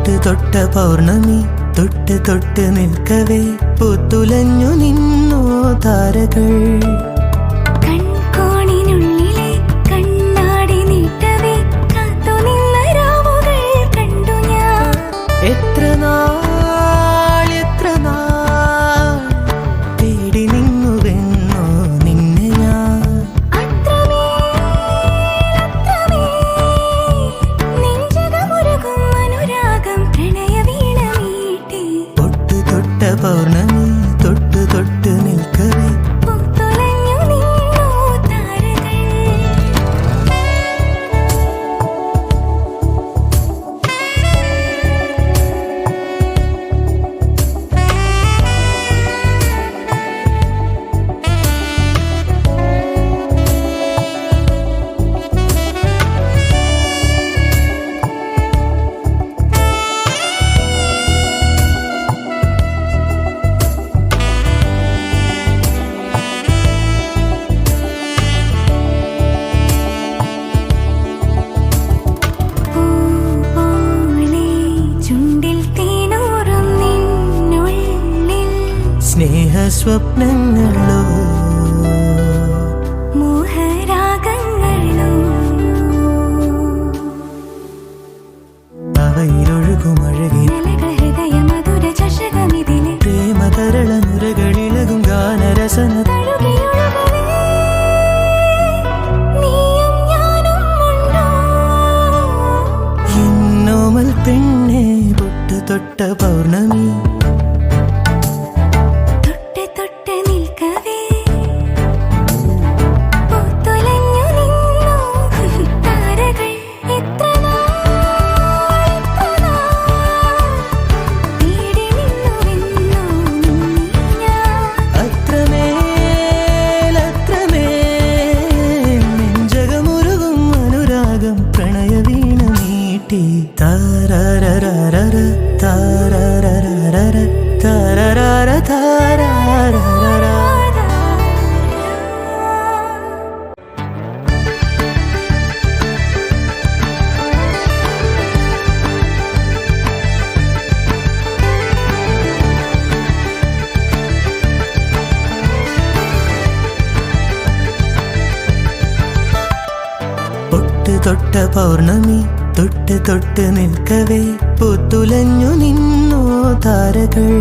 തൊട്ട് തൊട്ട പൗർണമി തൊട്ട് തൊട്ട് നിൽക്കവേ പൂത്തുലഞ്ഞു നിന്നോ താരകൾ. കൺകോണിനുള്ളിലെ കണ്ണാടി നീട്ടവേ കാത്തുനിന്ന രാവുകൾ കണ്ടു ഞാൻ. എത്ര നാൾ തേടി നിന്നുവെന്നോ നിന്നെ ഞാൻ. നെഞ്ചകമുരുകും അനുരാഗം പ്രണയവീണ മീട്ടി. തൊട്ട് തൊട്ട പൗർണമി തൊട്ട് തൊട്ട് നിൽക്കവേ പൂത്തുലഞ്ഞു നിന്നോ താരകൾ. സ്നേഹസ്വപ്നങ്ങളോ മോഹരാഗങ്ങളോ അവയിലൊഴുകുമഴകി ഹൃദയ മധുര ചഷകമിതിലെ പ്രേമതരള നുരകളിളകും ഗാനരസന എന്നോമൽ പെണ്ണെ തൊട്ട് തൊട്ട പൗർണമി പ്രണയവീണ മീട്ടി. താരരരരര താരരരരര താരരര താരരരര. തൊട്ട് തൊട്ട പൗർണമി തൊട്ട് തൊട്ട് നിൽക്കവേ പൂത്തുലഞ്ഞു നിന്നോ താരകൾ.